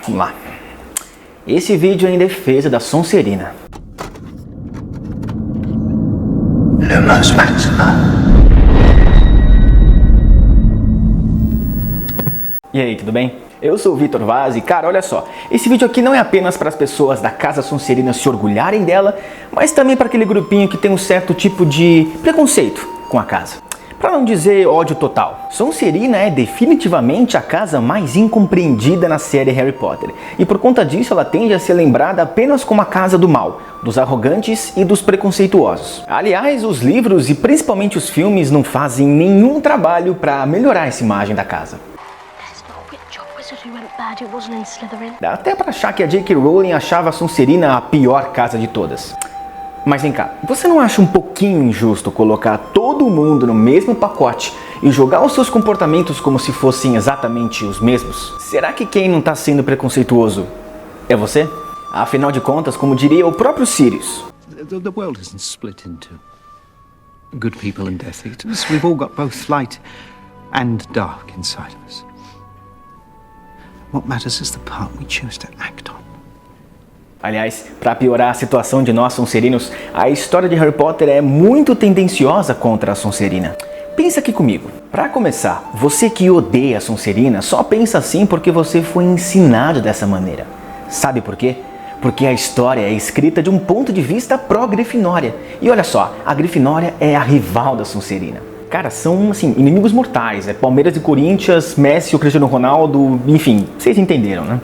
Vamos lá. Esse vídeo é em defesa da Sonserina. Lumos Maxima. E aí, tudo bem? Eu sou o Vitor Vaz e, cara, olha só, esse vídeo aqui não é apenas para as pessoas da Casa Sonserina se orgulharem dela, mas também para aquele grupinho que tem um certo tipo de preconceito com a casa. Para não dizer ódio total. Sonserina é definitivamente a casa mais incompreendida na série Harry Potter, e por conta disso ela tende a ser lembrada apenas como a casa do mal, dos arrogantes e dos preconceituosos. Aliás, os livros e principalmente os filmes não fazem nenhum trabalho para melhorar essa imagem da casa. Dá até pra achar que a J.K. Rowling achava a Sonserina a pior casa de todas. Mas vem cá, você não acha um pouquinho injusto colocar todo mundo no mesmo pacote e jogar os seus comportamentos como se fossem exatamente os mesmos? Será que quem não tá sendo preconceituoso é você? Afinal de contas, como diria o próprio Sirius, The world isn't split into good people and Death Eaters. We've all got both light and dark inside of us. What matters is the part we choose to act on. Aliás, para piorar a situação de nós Sonserinos, a história de Harry Potter é muito tendenciosa contra a Sonserina. Pensa aqui comigo. Para começar, você que odeia a Sonserina só pensa assim porque você foi ensinado dessa maneira. Sabe por quê? Porque a história é escrita de um ponto de vista pró-Grifinória. E olha só, a Grifinória é a rival da Sonserina. Cara, são, assim, inimigos mortais. É Palmeiras e Corinthians, Messi e o Cristiano Ronaldo, enfim, vocês entenderam, né?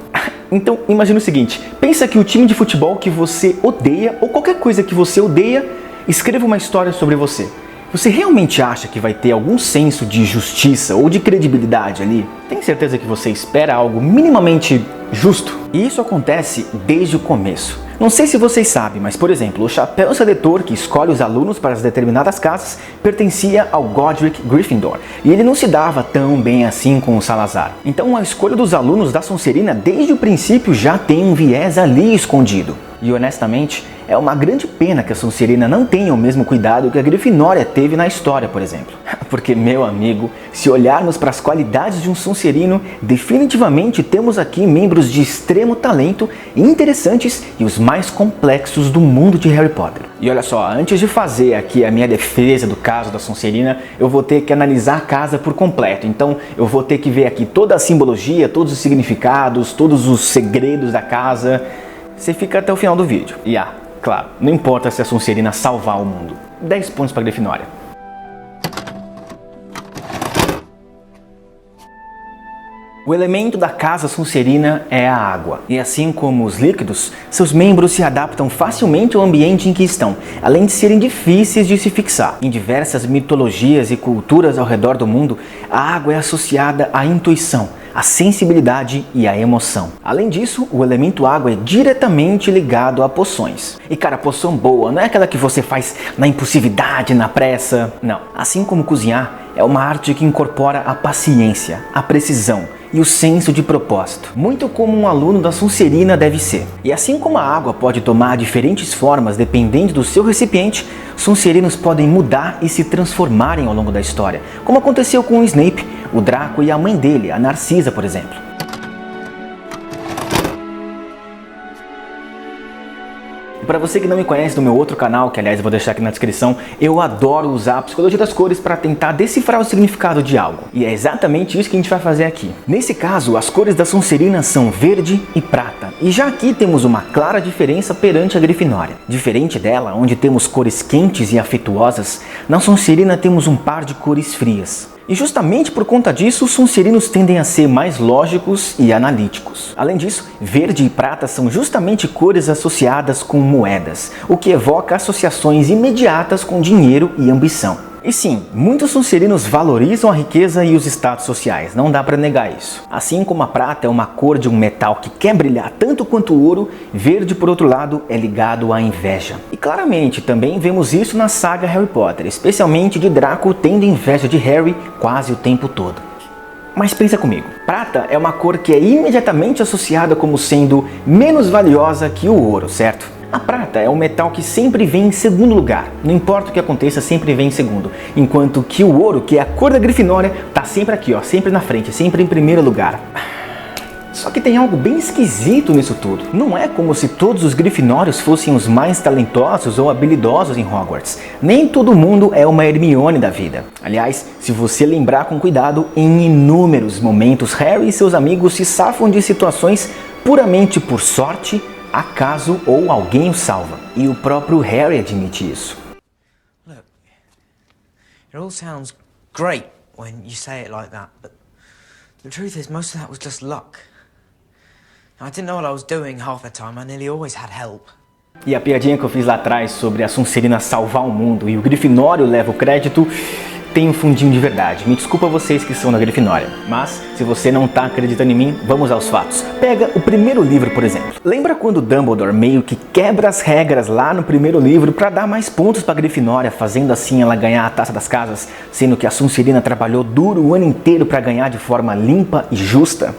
Então, imagina o seguinte, pensa que o time de futebol que você odeia, ou qualquer coisa que você odeia, escreva uma história sobre você. Você realmente acha que vai ter algum senso de justiça ou de credibilidade ali? Tem certeza que você espera algo minimamente justo? E isso acontece desde o começo. Não sei se vocês sabem, mas por exemplo, o chapéu seletor que escolhe os alunos para as determinadas casas pertencia ao Godric Gryffindor, e ele não se dava tão bem assim com o Salazar. Então a escolha dos alunos da Sonserina desde o princípio já tem um viés ali escondido. E honestamente, é uma grande pena que a Sonserina não tenha o mesmo cuidado que a Grifinória teve na história, por exemplo. Porque, meu amigo, se olharmos para as qualidades de um Sonserino, definitivamente temos aqui membros de extremo talento, interessantes e os mais complexos do mundo de Harry Potter. E olha só, antes de fazer aqui a minha defesa do caso da Sonserina, eu vou ter que analisar a casa por completo. Então eu vou ter que ver aqui toda a simbologia, todos os significados, todos os segredos da casa. Você fica até o final do vídeo. E claro, não importa se a Sonserina salvar o mundo. 10 pontos para a Grifinória. O elemento da casa Sonserina é a água. E assim como os líquidos, seus membros se adaptam facilmente ao ambiente em que estão, além de serem difíceis de se fixar. Em diversas mitologias e culturas ao redor do mundo, a água é associada à intuição, a sensibilidade e a emoção. Além disso, o elemento água é diretamente ligado a poções. E cara, poção boa não é aquela que você faz na impulsividade, na pressa. Não. Assim como cozinhar, é uma arte que incorpora a paciência, a precisão e o senso de propósito, muito como um aluno da Sonserina deve ser. E assim como a água pode tomar diferentes formas dependendo do seu recipiente, Sonserinos podem mudar e se transformarem ao longo da história, como aconteceu com o Snape, o Draco e a mãe dele, a Narcisa, por exemplo. Para você que não me conhece do meu outro canal, que aliás eu vou deixar aqui na descrição, eu adoro usar a psicologia das cores para tentar decifrar o significado de algo. E é exatamente isso que a gente vai fazer aqui. Nesse caso, as cores da Sonserina são verde e prata. E já aqui temos uma clara diferença perante a Grifinória. Diferente dela, onde temos cores quentes e afetuosas, na Sonserina temos um par de cores frias. E justamente por conta disso, os Sonserinos tendem a ser mais lógicos e analíticos. Além disso, verde e prata são justamente cores associadas com moedas, o que evoca associações imediatas com dinheiro e ambição. E sim, muitos Sonserinos valorizam a riqueza e os status sociais, não dá pra negar isso. Assim como a prata é uma cor de um metal que quer brilhar tanto quanto o ouro, verde, por outro lado, é ligado à inveja. E claramente também vemos isso na saga Harry Potter, especialmente de Draco tendo inveja de Harry quase o tempo todo. Mas pensa comigo, prata é uma cor que é imediatamente associada como sendo menos valiosa que o ouro, certo? A prata é um metal que sempre vem em segundo lugar, não importa o que aconteça, sempre vem em segundo. Enquanto que o ouro, que é a cor da Grifinória, tá sempre aqui, ó, sempre na frente, sempre em primeiro lugar. Só que tem algo bem esquisito nisso tudo. Não é como se todos os grifinórios fossem os mais talentosos ou habilidosos em Hogwarts. Nem todo mundo é uma Hermione da vida. Aliás, se você lembrar com cuidado, em inúmeros momentos Harry e seus amigos se safam de situações puramente por sorte, acaso ou alguém o salva. E o próprio Harry admite isso. Look, it all sounds great when you say it like that, but the truth is most of that was just luck. I didn't know what I was doing half the time. I nearly always had help. E a piadinha que eu fiz lá atrás sobre a Sonserina salvar o mundo e o Grifinório leva o crédito tem um fundinho de verdade. Me desculpa vocês que são da Grifinória, mas se você não tá acreditando em mim, vamos aos fatos. Pega o primeiro livro, por exemplo. Lembra quando Dumbledore meio que quebra as regras lá no primeiro livro para dar mais pontos para a Grifinória, fazendo assim ela ganhar a Taça das Casas, sendo que a Sonserina trabalhou duro o ano inteiro para ganhar de forma limpa e justa?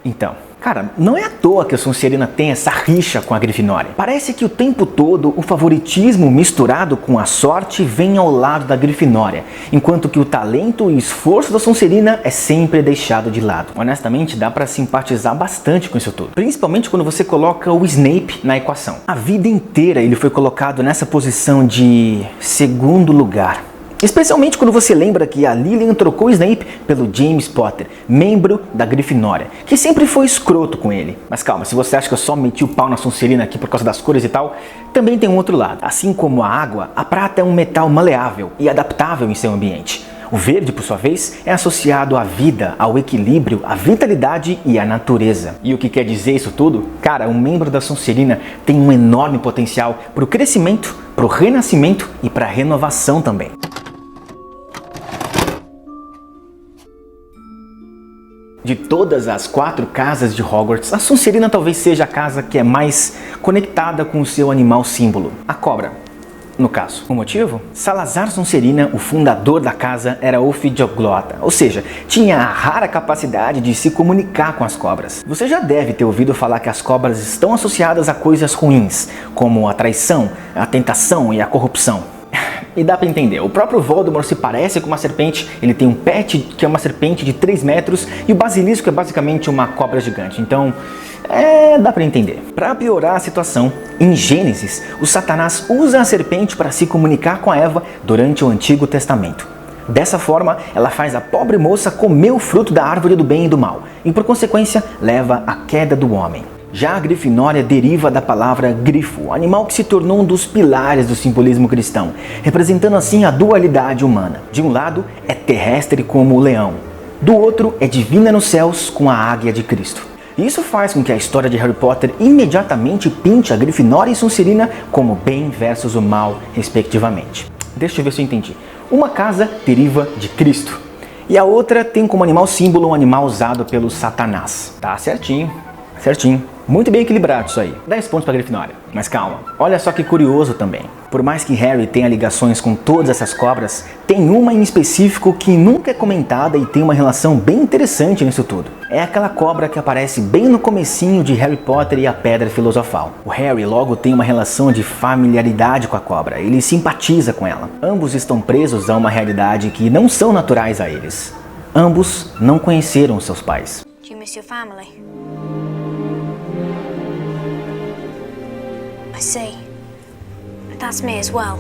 Então, cara, não é à toa que a Sonserina tem essa rixa com a Grifinória. Parece que o tempo todo o favoritismo misturado com a sorte vem ao lado da Grifinória, enquanto que o talento e esforço da Sonserina é sempre deixado de lado. Honestamente, dá pra simpatizar bastante com isso tudo, principalmente quando você coloca o Snape na equação. A vida inteira ele foi colocado nessa posição de segundo lugar. Especialmente quando você lembra que a Lilian trocou Snape pelo James Potter, membro da Grifinória, que sempre foi escroto com ele. Mas calma, se você acha que eu só meti o pau na Sonserina aqui por causa das cores e tal, também tem um outro lado. Assim como a água, a prata é um metal maleável e adaptável em seu ambiente. O verde, por sua vez, é associado à vida, ao equilíbrio, à vitalidade e à natureza. E o que quer dizer isso tudo? Cara, um membro da Sonserina tem um enorme potencial para o crescimento, para o renascimento e para a renovação também. De todas as 4 casas de Hogwarts, a Sonserina talvez seja a casa que é mais conectada com o seu animal símbolo, a cobra, no caso. O motivo? Salazar Sonserina, o fundador da casa, era ofidióglota, ou seja, tinha a rara capacidade de se comunicar com as cobras. Você já deve ter ouvido falar que as cobras estão associadas a coisas ruins, como a traição, a tentação e a corrupção. E dá pra entender, o próprio Voldemort se parece com uma serpente, ele tem um pet que é uma serpente de 3 metros e o basilisco é basicamente uma cobra gigante, então dá pra entender. Pra piorar a situação, em Gênesis, o Satanás usa a serpente para se comunicar com a Eva durante o Antigo Testamento. Dessa forma, ela faz a pobre moça comer o fruto da árvore do bem e do mal, e por consequência, leva à queda do homem. Já a Grifinória deriva da palavra grifo, animal que se tornou um dos pilares do simbolismo cristão, representando assim a dualidade humana. De um lado é terrestre como o leão, do outro é divina nos céus com a águia de Cristo. E isso faz com que a história de Harry Potter imediatamente pinte a Grifinória e Sonserina como bem versus o mal, respectivamente. Deixa eu ver se eu entendi. Uma casa deriva de Cristo e a outra tem como animal símbolo um animal usado pelo Satanás. Tá certinho, certinho. Muito bem equilibrado isso aí. 10 pontos para a Grifinória. Mas calma, olha só que curioso também. Por mais que Harry tenha ligações com todas essas cobras, tem uma em específico que nunca é comentada e tem uma relação bem interessante nisso tudo. É aquela cobra que aparece bem no comecinho de Harry Potter e a Pedra Filosofal. O Harry logo tem uma relação de familiaridade com a cobra, ele simpatiza com ela. Ambos estão presos a uma realidade que não são naturais a eles. Ambos não conheceram seus pais. Do you miss your family? I see. That's me as well.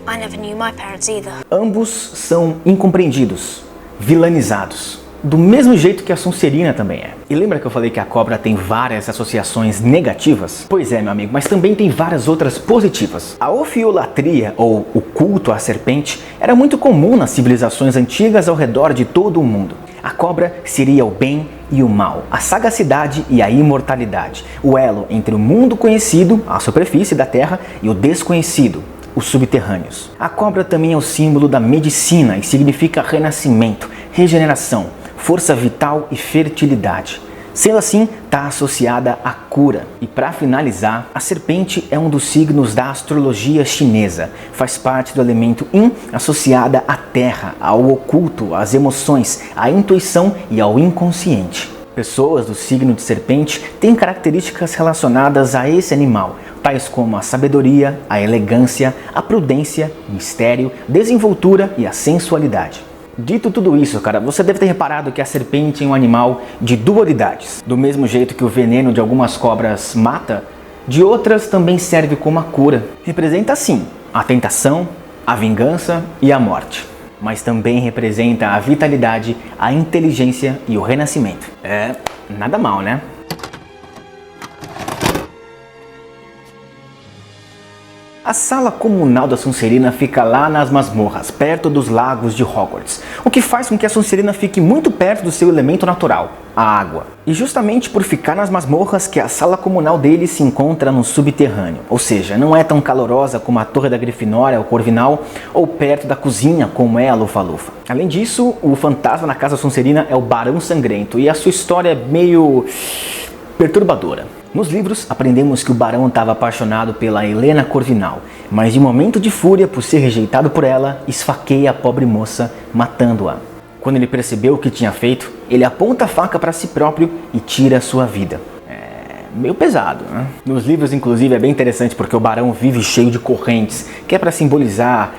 I never knew my parents either. Ambos são incompreendidos, vilanizados, do mesmo jeito que a Sonserina também é. E lembra que eu falei que a cobra tem várias associações negativas? Pois é, meu amigo, mas também tem várias outras positivas. A ofiolatria, ou o culto à serpente, era muito comum nas civilizações antigas ao redor de todo o mundo. A cobra seria o bem e o mal, a sagacidade e a imortalidade, o elo entre o mundo conhecido, a superfície da terra, e o desconhecido, os subterrâneos. A cobra também é o símbolo da medicina e significa renascimento, regeneração, força vital e fertilidade. Sendo assim, está associada à cura. E para finalizar, a serpente é um dos signos da astrologia chinesa. Faz parte do elemento Yin, associada à terra, ao oculto, às emoções, à intuição e ao inconsciente. Pessoas do signo de serpente têm características relacionadas a esse animal, tais como a sabedoria, a elegância, a prudência, mistério, desenvoltura e a sensualidade. Dito tudo isso, cara, você deve ter reparado que a serpente é um animal de dualidades. Do mesmo jeito que o veneno de algumas cobras mata, de outras também serve como a cura. Representa sim a tentação, a vingança e a morte. Mas também representa a vitalidade, a inteligência e o renascimento. É, nada mal, né? A sala comunal da Sonserina fica lá nas masmorras, perto dos lagos de Hogwarts, o que faz com que a Sonserina fique muito perto do seu elemento natural, a água. E justamente por ficar nas masmorras que a sala comunal dele se encontra no subterrâneo, ou seja, não é tão calorosa como a Torre da Grifinória, o Corvinal, ou perto da cozinha como é a Lufa-Lufa. Além disso, o fantasma na casa Sonserina é o Barão Sangrento, e a sua história é meio perturbadora. Nos livros, aprendemos que o barão estava apaixonado pela Helena Corvinal, mas de momento de fúria por ser rejeitado por ela, esfaqueia a pobre moça, matando-a. Quando ele percebeu o que tinha feito, ele aponta a faca para si próprio e tira a sua vida. É meio pesado, né? Nos livros, inclusive, é bem interessante porque o barão vive cheio de correntes, que é para simbolizar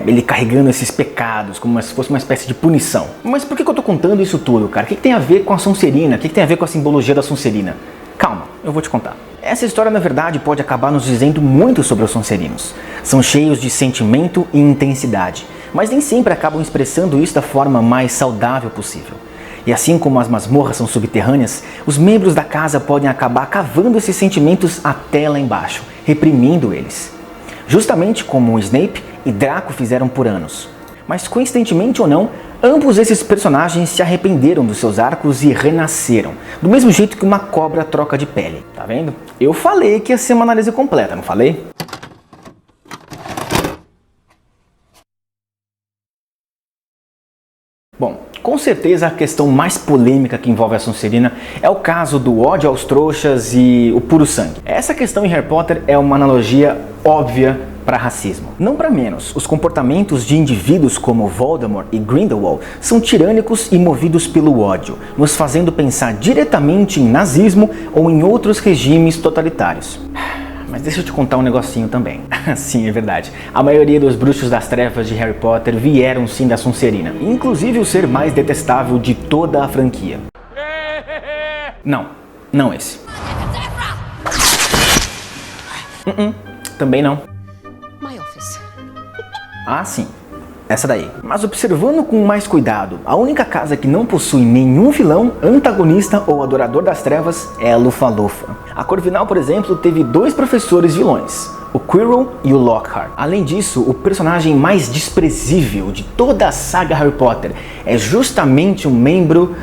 ele carregando esses pecados, como se fosse uma espécie de punição. Mas por que eu tô contando isso tudo, cara? O que tem a ver com a Sonserina? O que tem a ver com a simbologia da Sonserina? Calma, eu vou te contar. Essa história, na verdade, pode acabar nos dizendo muito sobre os Sonserinos. São cheios de sentimento e intensidade, mas nem sempre acabam expressando isso da forma mais saudável possível. E assim como as masmorras são subterrâneas, os membros da casa podem acabar cavando esses sentimentos até lá embaixo, reprimindo eles. Justamente como Snape e Draco fizeram por anos. Mas coincidentemente ou não, ambos esses personagens se arrependeram dos seus arcos e renasceram, do mesmo jeito que uma cobra troca de pele. Tá vendo? Eu falei que ia ser uma análise completa, não falei? Bom, com certeza a questão mais polêmica que envolve a Sonserina é o caso do ódio aos trouxas e o puro sangue. Essa questão em Harry Potter é uma analogia óbvia para racismo. Não para menos, os comportamentos de indivíduos como Voldemort e Grindelwald são tirânicos e movidos pelo ódio, nos fazendo pensar diretamente em nazismo ou em outros regimes totalitários. Mas deixa eu te contar um negocinho também. Sim, é verdade. A maioria dos bruxos das trevas de Harry Potter vieram sim da Sonserina, inclusive o ser mais detestável de toda a franquia. Não esse. Também não. Ah, sim. Essa daí. Mas observando com mais cuidado, a única casa que não possui nenhum vilão, antagonista ou adorador das trevas é a Lufa-Lufa. A Corvinal, por exemplo, teve 2 professores vilões, o Quirrell e o Lockhart. Além disso, o personagem mais desprezível de toda a saga Harry Potter é justamente um membro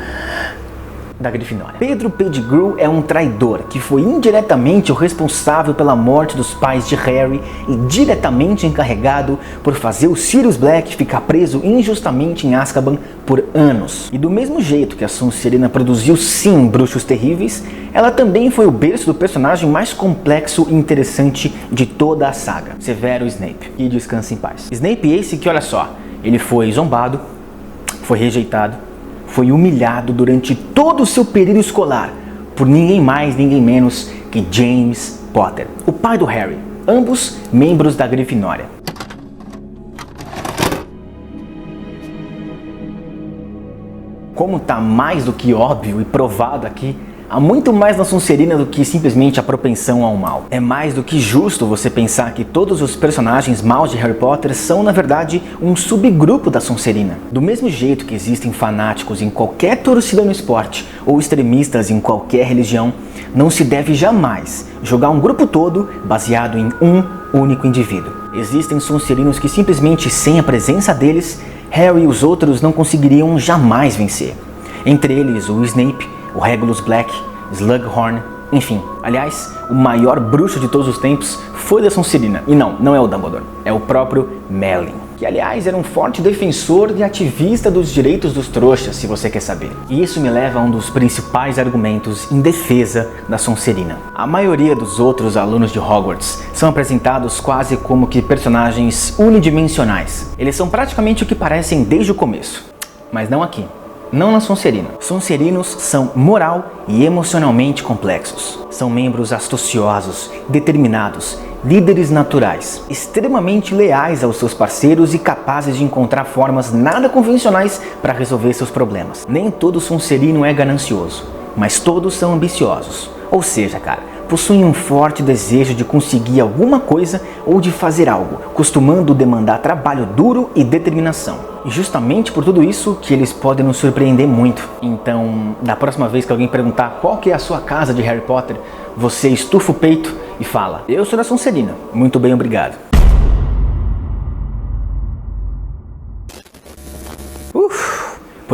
da Grifinória. Pedro Pettigrew é um traidor que foi indiretamente o responsável pela morte dos pais de Harry e diretamente encarregado por fazer o Sirius Black ficar preso injustamente em Azkaban por anos. E do mesmo jeito que a Sonserina produziu sim bruxos terríveis, ela também foi o berço do personagem mais complexo e interessante de toda a saga, Severo Snape. E descanse em paz. Snape esse que, olha só, ele foi zombado, foi rejeitado, foi humilhado durante todo o seu período escolar por ninguém mais, ninguém menos que James Potter, o pai do Harry, ambos membros da Grifinória. Como tá mais do que óbvio e provado aqui, há muito mais na Sonserina do que simplesmente a propensão ao mal. É mais do que justo você pensar que todos os personagens maus de Harry Potter são, na verdade, um subgrupo da Sonserina. Do mesmo jeito que existem fanáticos em qualquer torcida no esporte ou extremistas em qualquer religião, não se deve jamais jogar um grupo todo baseado em um único indivíduo. Existem Sonserinos que simplesmente, sem a presença deles, Harry e os outros não conseguiriam jamais vencer. Entre eles, o Snape, o Regulus Black, Slughorn, enfim. Aliás, o maior bruxo de todos os tempos foi da Sonserina. E não é o Dumbledore, é o próprio Merlin. Que, aliás, era um forte defensor e ativista dos direitos dos trouxas, se você quer saber. E isso me leva a um dos principais argumentos em defesa da Sonserina. A maioria dos outros alunos de Hogwarts são apresentados quase como que personagens unidimensionais. Eles são praticamente o que parecem desde o começo. Mas não aqui. Não na Sonserina. Sonserinos são moral e emocionalmente complexos. São membros astuciosos, determinados, líderes naturais, extremamente leais aos seus parceiros e capazes de encontrar formas nada convencionais para resolver seus problemas. Nem todo Sonserino é ganancioso, mas todos são ambiciosos. Ou seja, cara, possuem um forte desejo de conseguir alguma coisa ou de fazer algo, costumando demandar trabalho duro e determinação. E justamente por tudo isso que eles podem nos surpreender muito. Então, da próxima vez que alguém perguntar qual que é a sua casa de Harry Potter, você estufa o peito e fala: eu sou da Sonserina, muito bem, obrigado.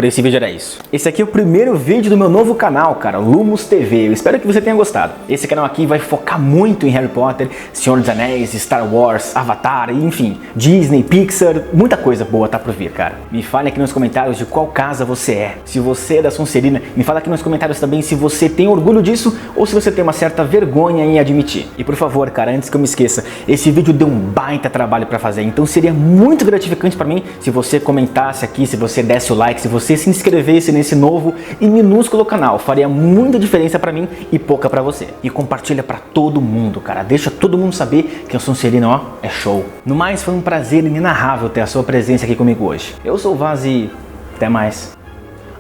Por esse vídeo era isso. Esse aqui é o primeiro vídeo do meu novo canal, cara, Lumos TV. Eu espero que você tenha gostado. Esse canal aqui vai focar muito em Harry Potter, Senhor dos Anéis, Star Wars, Avatar, enfim, Disney, Pixar, muita coisa boa tá por vir, cara. Me fale aqui nos comentários de qual casa você é. Se você é da Sonserina, me fala aqui nos comentários também se você tem orgulho disso ou se você tem uma certa vergonha em admitir. E por favor, cara, antes que eu me esqueça, esse vídeo deu um baita trabalho pra fazer, então seria muito gratificante pra mim se você comentasse aqui, se você desse o like, se você se inscrevesse nesse novo e minúsculo canal. Faria muita diferença pra mim e pouca pra você. E compartilha pra todo mundo, cara. Deixa todo mundo saber que a Sonserina, ó, é show. No mais, foi um prazer inenarrável ter a sua presença aqui comigo hoje. Eu sou o Vaz e até mais.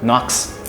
Nox.